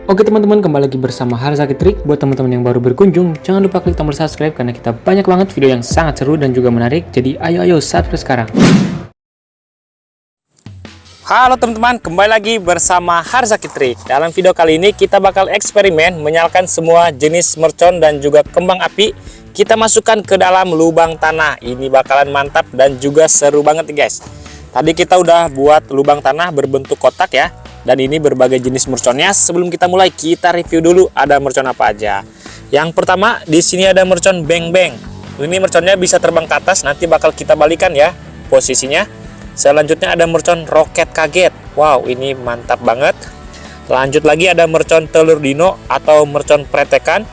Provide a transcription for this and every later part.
Oke teman-teman, kembali lagi bersama Harzaki Trik. Buat teman-teman yang baru berkunjung, jangan lupa klik tombol subscribe karena kita banyak banget video yang sangat seru dan juga menarik. Jadi ayo subscribe sekarang. Halo teman-teman, kembali lagi bersama Harzaki Trik. Dalam video kali ini kita bakal eksperimen menyalakan semua jenis mercon dan juga kembang api. Kita masukkan ke dalam lubang tanah. Ini bakalan mantap dan juga seru banget nih guys. Tadi kita udah buat lubang tanah berbentuk kotak ya. Dan ini berbagai jenis merconnya. Sebelum kita mulai, kita review dulu ada mercon apa aja. Yang pertama, di sini ada mercon Beng Beng. Ini merconnya bisa terbang ke atas, nanti bakal kita balikan ya posisinya. Selanjutnya ada mercon Roket Kaget. Wow, ini mantap banget. Lanjut lagi ada mercon Telur Dino atau mercon Pretekan.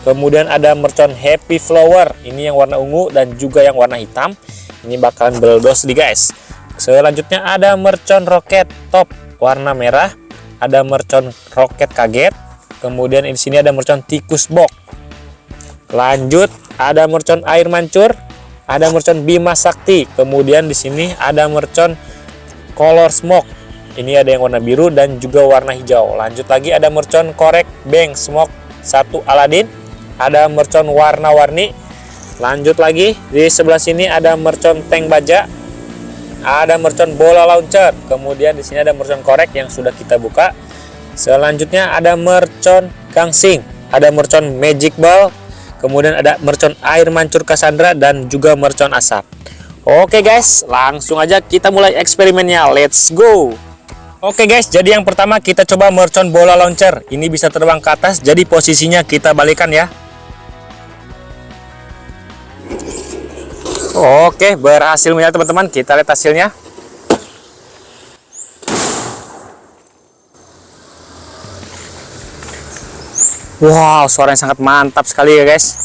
Kemudian ada mercon Happy Flower. Ini yang warna ungu dan juga yang warna hitam. Ini bakalan meledos nih guys. Selanjutnya ada mercon Roket Top warna merah, ada mercon Roket Kaget, kemudian di sini ada mercon Tikus Bok. Lanjut ada mercon Air Mancur, ada mercon Bima Sakti, kemudian di sini ada mercon Color Smoke. Ini ada yang warna biru dan juga warna hijau. Lanjut lagi ada mercon Korek Beng Smoke 1 Aladin, ada mercon warna-warni. Lanjut lagi di sebelah sini ada mercon Tank Baja. Ada mercon Bola Launcher, kemudian di sini ada mercon Korek yang sudah kita buka. Selanjutnya ada mercon Gangsing, ada mercon Magic Ball, kemudian ada mercon Air Mancur Cassandra dan juga mercon Asap. Oke guys, langsung aja kita mulai eksperimennya. Let's go. Oke guys, jadi yang pertama kita coba mercon Bola Launcher. Ini bisa terbang ke atas, jadi posisinya kita balikan ya. Oke, berhasil menyala teman-teman. Kita lihat hasilnya. Wow, suara yang sangat mantap sekali ya guys.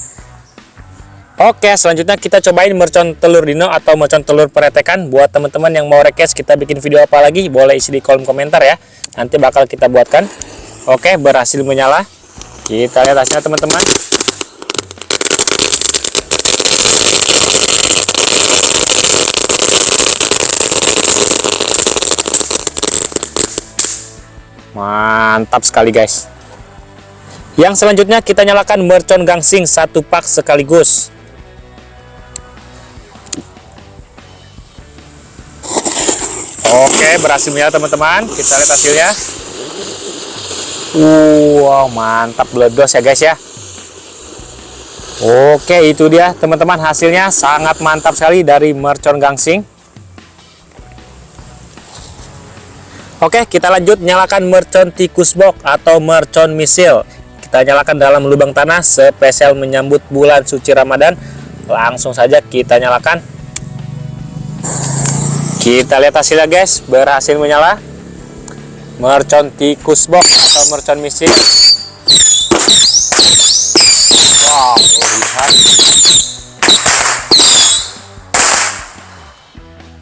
Oke, selanjutnya kita cobain mercon Telur Dino atau mercon Telur Pretekan. Buat teman-teman yang mau request kita bikin video apa lagi, boleh isi di kolom komentar ya. Nanti bakal kita buatkan. Oke, berhasil menyala. Kita lihat hasilnya teman-teman. Mantap sekali guys. Yang selanjutnya kita nyalakan mercon Gangsing 1 pak sekaligus. Oke, berhasil menyala teman-teman. Kita lihat hasilnya. Wow, mantap, meledos ya guys ya. Oke, itu dia teman-teman, hasilnya sangat mantap sekali dari mercon Gangsing. Oke, kita lanjut nyalakan mercon Tikus Bok atau mercon Misil. Kita nyalakan dalam lubang tanah spesial menyambut bulan suci Ramadan. Langsung saja kita nyalakan. Kita lihat hasilnya guys, berhasil menyala. Mercon Tikus Bok atau mercon Misil. Wow, lihat.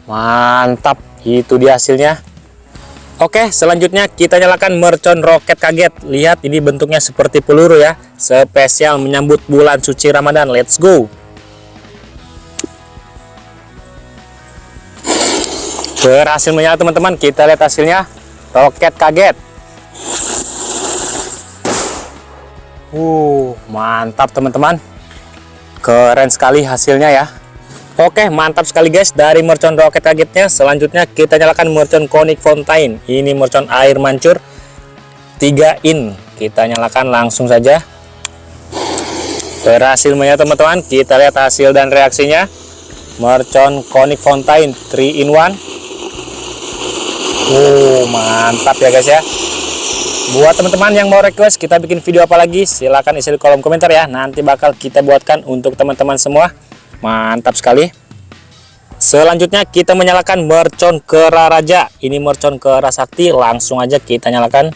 Mantap, itu dia hasilnya. Oke, selanjutnya kita nyalakan mercon Roket Kaget. Lihat, ini bentuknya seperti peluru ya. Spesial menyambut bulan suci Ramadan. Let's go. Berhasil menyala teman-teman. Kita lihat hasilnya. Roket Kaget. Mantap teman-teman. Keren sekali hasilnya ya. Oke, mantap sekali guys dari mercon Roket Kagetnya. Selanjutnya kita nyalakan mercon Conic Fountain. Ini mercon Air Mancur 3 in. Kita nyalakan langsung saja. Berhasil menyala teman-teman. Kita lihat hasil dan reaksinya. Mercon Conic Fountain 3 in 1. Mantap ya guys ya. Buat teman-teman yang mau request kita bikin video apa lagi, silahkan isi di kolom komentar ya. Nanti bakal kita buatkan untuk teman-teman semua. Mantap sekali. Selanjutnya kita menyalakan mercon Kera Raja. Ini mercon Kera Sakti. Langsung aja kita nyalakan.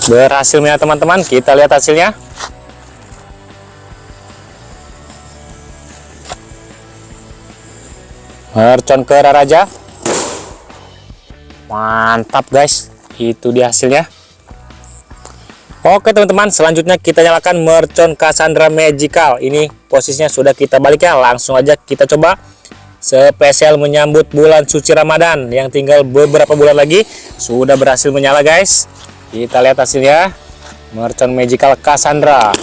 Berhasil menyala teman-teman. Kita lihat hasilnya. Mercon Kera Raja. Mantap guys. Itu dia hasilnya. Oke teman-teman, selanjutnya kita nyalakan mercon Cassandra Magical. Ini posisinya sudah kita balik ya. Langsung aja kita coba. spesial menyambut bulan suci Ramadan yang tinggal beberapa bulan lagi. Sudah berhasil menyala guys. Kita lihat hasilnya. Mercon Magical Cassandra.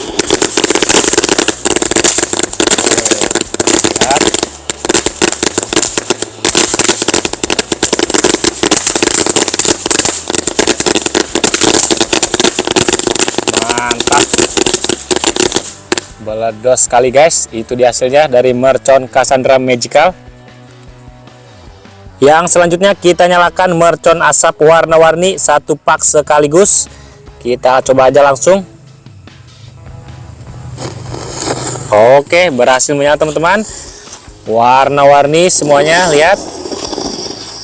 Mantap, meledos sekali guys. Itu dia hasilnya dari Mercon Cassandra Magical. Yang selanjutnya kita nyalakan mercon asap warna-warni 1 pak sekaligus. Kita coba aja langsung. Oke, berhasil menyala teman-teman. Warna-warni semuanya, lihat.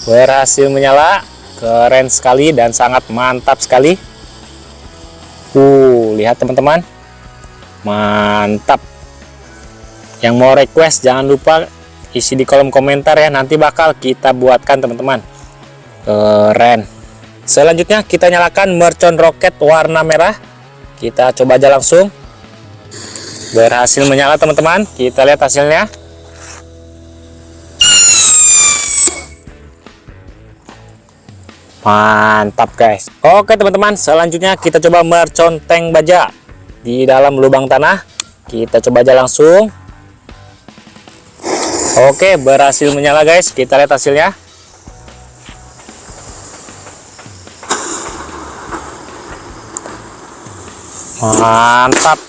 Berhasil menyala. Keren sekali dan sangat mantap sekali. Lihat teman-teman, mantap. Yang mau request jangan lupa isi di kolom komentar ya, nanti bakal kita buatkan teman-teman. Keren. Selanjutnya kita nyalakan mercon roket warna merah. Kita coba aja langsung. Berhasil menyala teman-teman. Kita lihat hasilnya. Mantap guys. Oke teman-teman, selanjutnya kita coba mercon tank baja di dalam lubang tanah. Kita coba aja langsung. Oke, berhasil menyala guys. Kita lihat hasilnya. Mantap.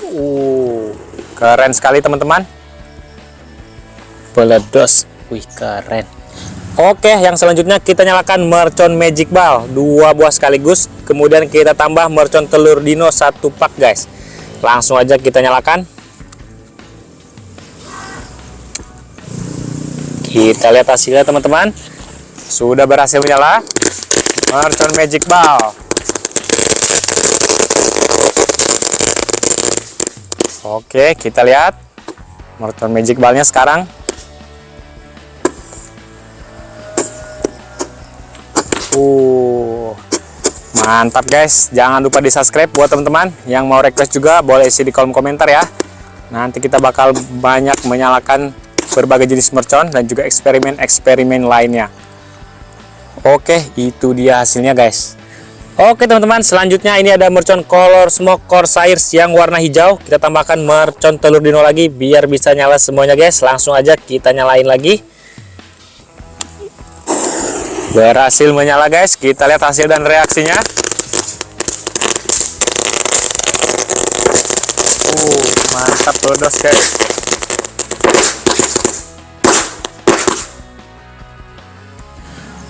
Keren sekali teman-teman. Meledos. Wih, keren. Oke, yang selanjutnya kita nyalakan mercon magic ball 2 buah sekaligus, kemudian kita tambah mercon telur dino 1 pak guys. Langsung aja kita nyalakan. Kita lihat hasilnya teman-teman. Sudah berhasil menyala mercon magic ball. Oke, kita lihat mercon magic ballnya sekarang. Mantap guys. Jangan lupa di subscribe buat teman-teman. Yang mau request juga boleh isi di kolom komentar ya. Nanti kita bakal banyak menyalakan berbagai jenis mercon dan juga eksperimen-eksperimen lainnya. Oke, itu dia hasilnya guys. Oke teman-teman, selanjutnya ini ada mercon color smoke Corsairs yang warna hijau. Kita tambahkan mercon telur dino lagi biar bisa nyala semuanya guys. Langsung aja kita nyalain lagi. Berhasil menyala guys. Kita lihat hasil dan reaksinya. Mantap, meledos guys.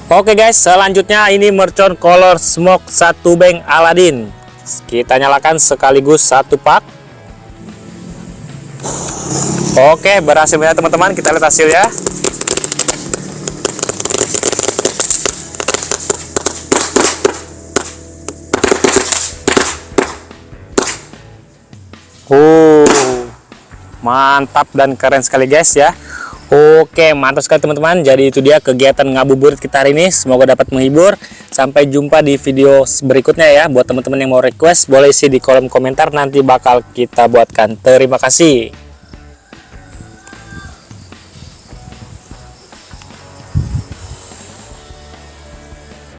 Oke guys, selanjutnya ini mercon color smoke 1 bank Aladin. Kita nyalakan sekaligus 1 pak. Oke, berhasil menyala teman-teman. Kita lihat hasilnya. Mantap dan keren sekali guys ya. Oke, mantap sekali teman-teman. Jadi itu dia kegiatan ngabuburit kita hari ini. Semoga dapat menghibur. Sampai jumpa di video berikutnya ya. Buat teman-teman yang mau request boleh isi di kolom komentar, nanti bakal kita buatkan. Terima kasih.